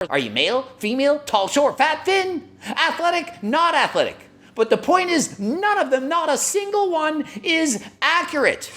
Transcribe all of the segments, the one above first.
Are you male, female, tall, short, fat, thin, athletic, not athletic? But the point is, none of them, not a single one, is accurate.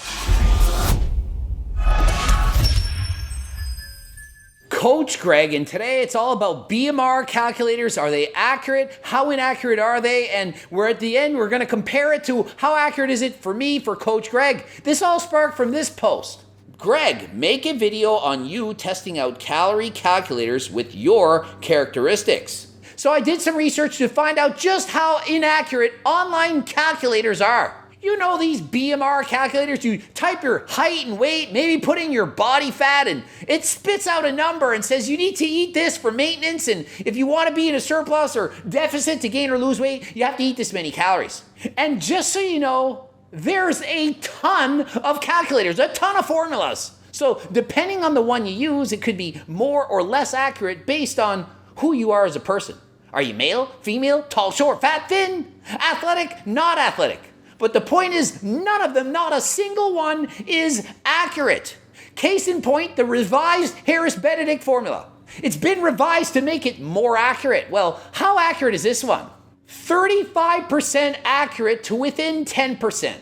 Coach Greg, and today it's all about BMR calculators. Are they accurate? How inaccurate are they? And we're at the end, we're going to compare it to how accurate is it for me, for Coach Greg. This all sparked from this post. Greg, make a video on you testing out calorie calculators with your characteristics. So I did some research to find out just how inaccurate online calculators are. You know these BMR calculators, you type your height and weight, maybe put in your body fat, and it spits out a number and says you need to eat this for maintenance, and if you want to be in a surplus or deficit to gain or lose weight, you have to eat this many calories. And just so you know, there's a ton of calculators, a ton of formulas. So depending on the one you use, it could be more or less accurate based on who you are as a person. Are you male, female, tall, short, fat, thin, athletic, not athletic? But the point is, none of them, not a single one, is accurate. Case in point, the revised Harris-Benedict formula. It's been revised to make it more accurate. Well, how accurate is this one? 35% accurate to within 10%.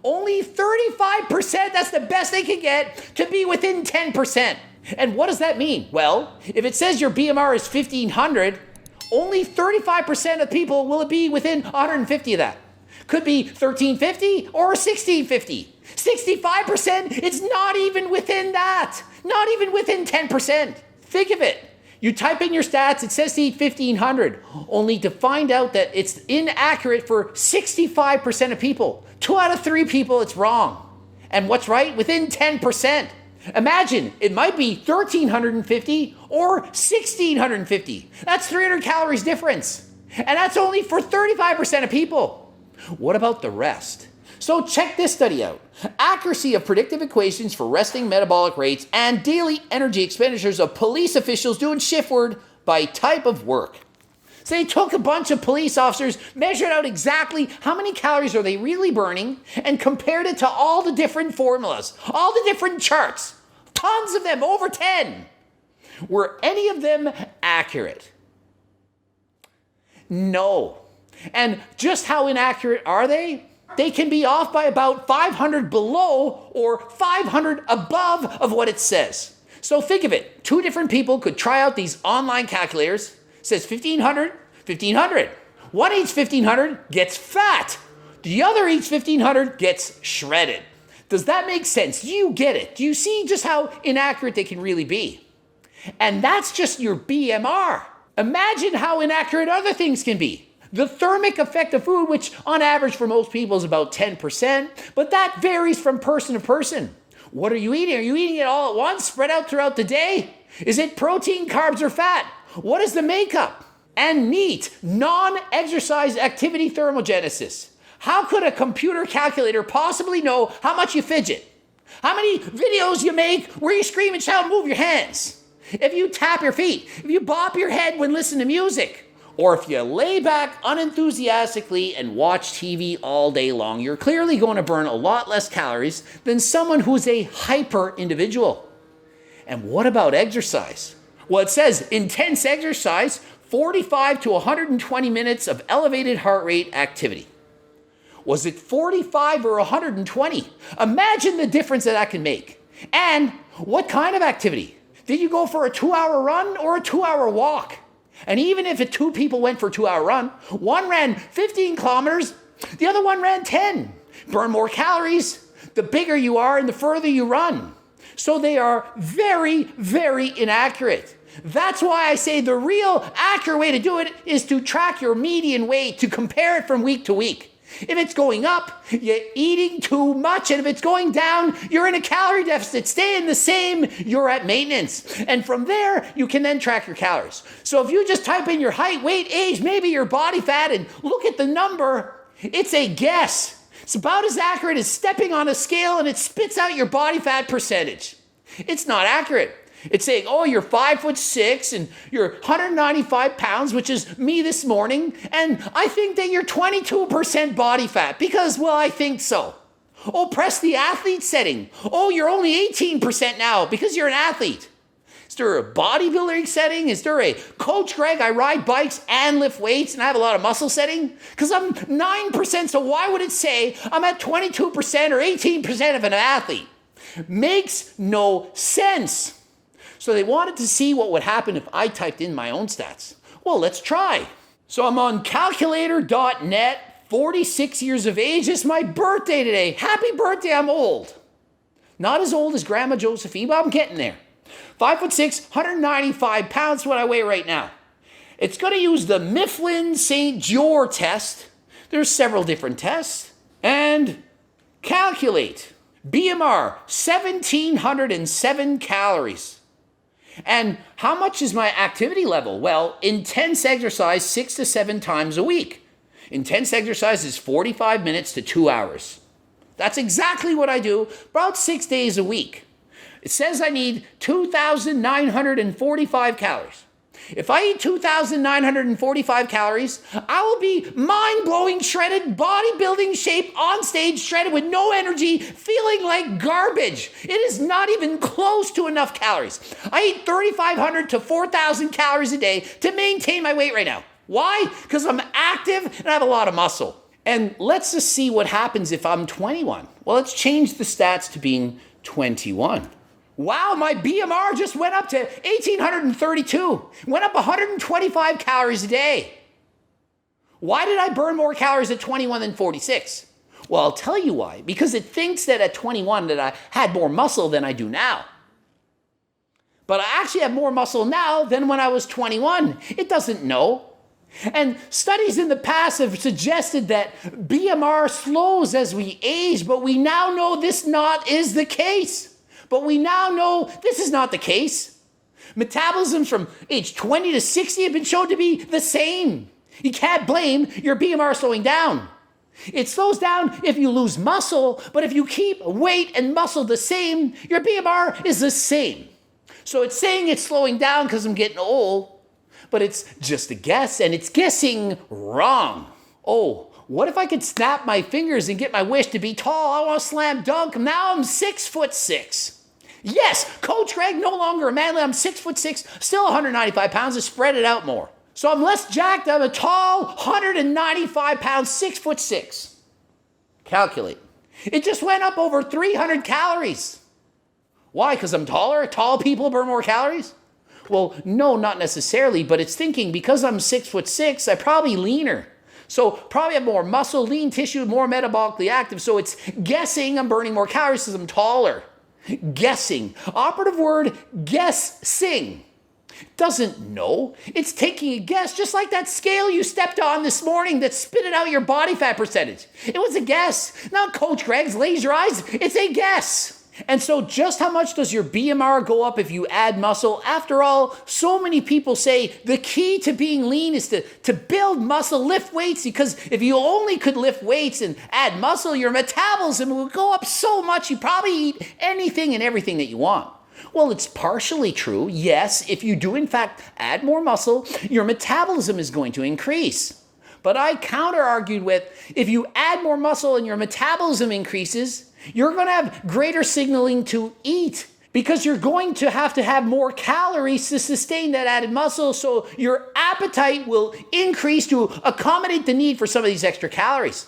Only 35%, that's the best they can get, to be within 10%. And what does that mean? Well, if it says your BMR is 1500, only 35% of people will it be within 150 of that. Could be 1350 or 1650. 65%, it's not even within that. Not even within 10%. Think of it. You type in your stats, it says to eat 1500, only to find out that it's inaccurate for 65% of people. 2 out of 3 people, it's wrong. And what's right? Within 10%. Imagine, it might be 1350 or 1650. That's 300 calories difference. And that's only for 35% of people. What about the rest? So check this study out. Accuracy of predictive equations for resting metabolic rates and daily energy expenditures of police officials doing shift work by type of work. So they took a bunch of police officers, measured out exactly how many calories are they really burning, and compared it to all the different formulas, all the different charts. Tons of them, over 10. Were any of them accurate? No. And just how inaccurate are they? They can be off by about 500 below or 500 above of what it says. So think of it. 2 different people could try out these online calculators. It says 1500, 1500. One eats 1500, gets fat. The other eats 1500, gets shredded. Does that make sense? Do you get it? Do you see just how inaccurate they can really be? And that's just your BMR. Imagine how inaccurate other things can be. The thermic effect of food, which on average for most people is about 10%, but that varies from person to person. What are you eating? Are you eating it all at once, spread out throughout the day? Is it protein, carbs, or fat? What is the makeup? And NEAT, non-exercise activity thermogenesis. How could a computer calculator possibly know how much you fidget? How many videos you make where you scream and shout and move your hands? If you tap your feet, if you bop your head when listening to music, or if you lay back unenthusiastically and watch TV all day long, you're clearly going to burn a lot less calories than someone who's a hyper individual. And what about exercise? Well, it says intense exercise, 45 to 120 minutes of elevated heart rate activity. Was it 45 or 120? Imagine the difference that can make. And what kind of activity? Did you go for a 2-hour run or a 2-hour walk? And even if 2 people went for a 2-hour run, one ran 15 kilometers, the other one ran 10. Burn more calories the bigger you are and the further you run. So they are very, very inaccurate. That's why I say the real accurate way to do it is to track your median weight, to compare it from week to week. If it's going up, you're eating too much. And if it's going down, you're in a calorie deficit. Staying the same, you're at maintenance. And from there, you can then track your calories. So if you just type in your height, weight, age, maybe your body fat, and look at the number, it's a guess. It's about as accurate as stepping on a scale and it spits out your body fat percentage. It's not accurate. It's saying, oh, you're 5'6" and you're 195 pounds, which is me this morning. And I think that you're 22% body fat because, well, I think so. Oh, press the athlete setting. Oh, you're only 18% now because you're an athlete. It's there a bodybuilding setting? Is there a Coach Greg, I ride bikes and lift weights and I have a lot of muscle setting? Because I'm 9%, so why would it say I'm at 22% or 18% of an athlete? Makes no sense. So they wanted to see what would happen if I typed in my own stats. Well, let's try. So I'm on calculator.net, 46 years of age. It's my birthday today. Happy birthday, I'm old. Not as old as Grandma Josephine, but I'm getting there. 5'6", 195 pounds, what I weigh right now. It's going to use the Mifflin St. Jeor test. There's several different tests. And calculate. BMR, 1,707 calories. And how much is my activity level? Well, intense exercise 6 to 7 times a week. Intense exercise is 45 minutes to 2 hours. That's exactly what I do, about 6 days a week. It says I need 2,945 calories. If I eat 2,945 calories, I will be mind-blowing, shredded, bodybuilding shape, on stage, shredded with no energy, feeling like garbage. It is not even close to enough calories. I eat 3,500 to 4,000 calories a day to maintain my weight right now. Why? Because I'm active and I have a lot of muscle. And let's just see what happens if I'm 21. Well, let's change the stats to being 21. Wow, my BMR just went up to 1,832. Went up 125 calories a day. Why did I burn more calories at 21 than 46? Well, I'll tell you why. Because it thinks that at 21 that I had more muscle than I do now. But I actually have more muscle now than when I was 21. It doesn't know. And studies in the past have suggested that BMR slows as we age, but we now know this is the case. But we now know this is not the case. Metabolisms from age 20 to 60 have been shown to be the same. You can't blame your BMR slowing down. It slows down if you lose muscle, but if you keep weight and muscle the same, your BMR is the same. So it's saying it's slowing down because I'm getting old, but it's just a guess, and it's guessing wrong. Oh, what if I could snap my fingers and get my wish to be tall? I want to slam dunk. Now I'm 6'6". Yes, Coach Greg, no longer a manly. I'm 6'6", still 195 pounds. I spread it out more. So I'm less jacked. I'm a tall, 195 pounds, 6'6". Calculate. It just went up over 300 calories. Why? Because I'm taller? Tall people burn more calories? Well, no, not necessarily, but it's thinking because I'm 6'6", I'm probably leaner. So probably have more muscle, lean tissue, more metabolically active. So it's guessing I'm burning more calories because I'm taller. Guessing. Operative word, guessing. Doesn't know. It's taking a guess, just like that scale you stepped on this morning that spitted out your body fat percentage. It was a guess. Not Coach Greg's laser eyes. It's a guess. And so just how much does your BMR go up if you add muscle? After all, so many people say the key to being lean is to build muscle, lift weights, because if you only could lift weights and add muscle, your metabolism would go up so much you probably eat anything and everything that you want. Well, it's partially true. Yes, if you do in fact add more muscle, your metabolism is going to increase. But I counter-argued with, if you add more muscle and your metabolism increases, you're going to have greater signaling to eat because you're going to have more calories to sustain that added muscle, so your appetite will increase to accommodate the need for some of these extra calories.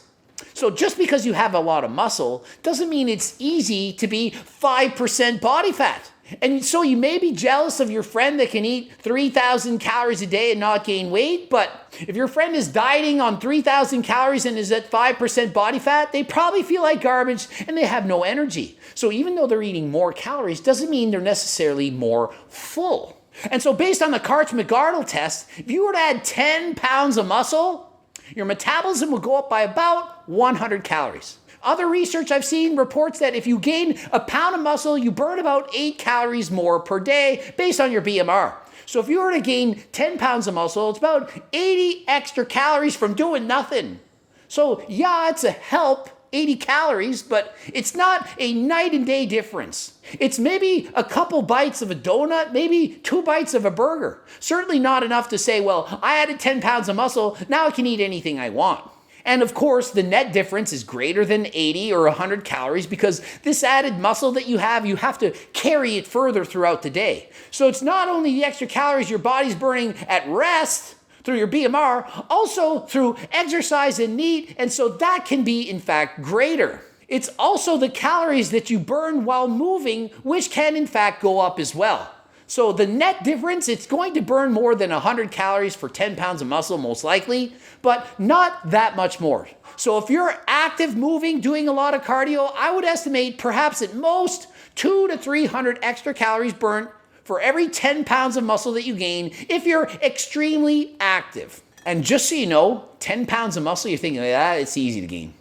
So just because you have a lot of muscle doesn't mean it's easy to be 5% body fat. And so you may be jealous of your friend that can eat 3,000 calories a day and not gain weight, but if your friend is dieting on 3,000 calories and is at 5% body fat, they probably feel like garbage and they have no energy. So even though they're eating more calories, doesn't mean they're necessarily more full. And so based on the Karch-McArdle test, if you were to add 10 pounds of muscle, your metabolism would go up by about 100 calories. Other research I've seen reports that if you gain a pound of muscle, you burn about 8 calories more per day based on your BMR. So if you were to gain 10 pounds of muscle, it's about 80 extra calories from doing nothing. So yeah, it's a help, 80 calories, but it's not a night and day difference. It's maybe a couple bites of a donut, maybe 2 bites of a burger. Certainly not enough to say, well, I added 10 pounds of muscle, now I can eat anything I want. And of course, the net difference is greater than 80 or 100 calories because this added muscle that you have to carry it further throughout the day. So it's not only the extra calories your body's burning at rest through your BMR, also through exercise and NEAT, and so that can be, in fact, greater. It's also the calories that you burn while moving, which can, in fact, go up as well. So the net difference, it's going to burn more than 100 calories for 10 pounds of muscle, most likely, but not that much more. So if you're active, moving, doing a lot of cardio, I would estimate perhaps at most 200 to 300 extra calories burnt for every 10 pounds of muscle that you gain if you're extremely active. And just so you know, 10 pounds of muscle, you're thinking, it's easy to gain.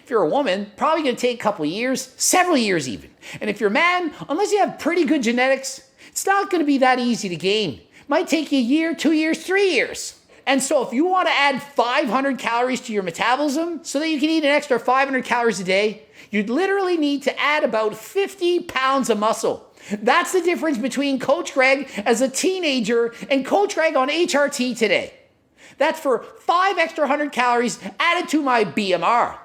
If you're a woman, probably going to take a couple of years, several years even. And if you're a man, unless you have pretty good genetics, it's not going to be that easy to gain. Might take you a year, 2 years, 3 years. And so if you want to add 500 calories to your metabolism so that you can eat an extra 500 calories a day, you'd literally need to add about 50 pounds of muscle. That's the difference between Coach Greg as a teenager and Coach Greg on HRT today. That's for 5 extra 100 calories added to my BMR.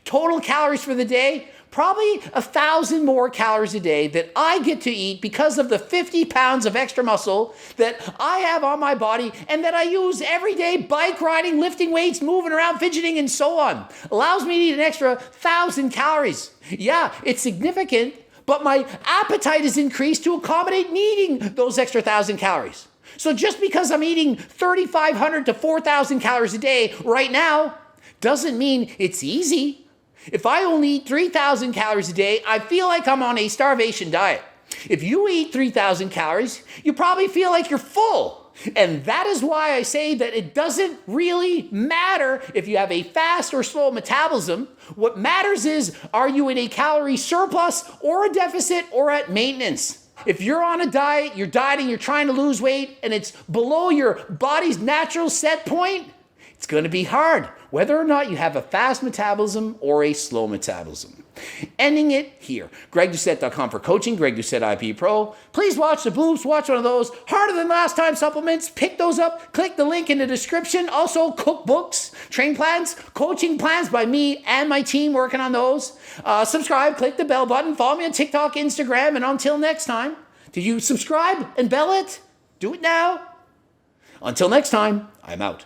Total calories for the day, probably 1,000 more calories a day that I get to eat because of the 50 pounds of extra muscle that I have on my body and that I use every day, bike riding, lifting weights, moving around, fidgeting, and so on. Allows me to eat an extra 1,000 calories. Yeah, it's significant, but my appetite is increased to accommodate needing those extra 1,000 calories. So just because I'm eating 3,500 to 4,000 calories a day right now doesn't mean it's easy. If I only eat 3,000 calories a day, I feel like I'm on a starvation diet. If you eat 3,000 calories, you probably feel like you're full. And that is why I say that it doesn't really matter if you have a fast or slow metabolism. What matters is, are you in a calorie surplus or a deficit or at maintenance? If you're on a diet, you're dieting, you're trying to lose weight, and it's below your body's natural set point, it's going to be hard, whether or not you have a fast metabolism or a slow metabolism. Ending it here. GregDoucette.com for coaching, Greg Doucette IP Pro. Please watch the bloops, watch one of those. Harder than last time supplements, pick those up. Click the link in the description. Also, cookbooks, train plans, coaching plans by me and my team working on those. Subscribe, click the bell button, follow me on TikTok, Instagram, and until next time, did you subscribe and bell it? Do it now. Until next time, I'm out.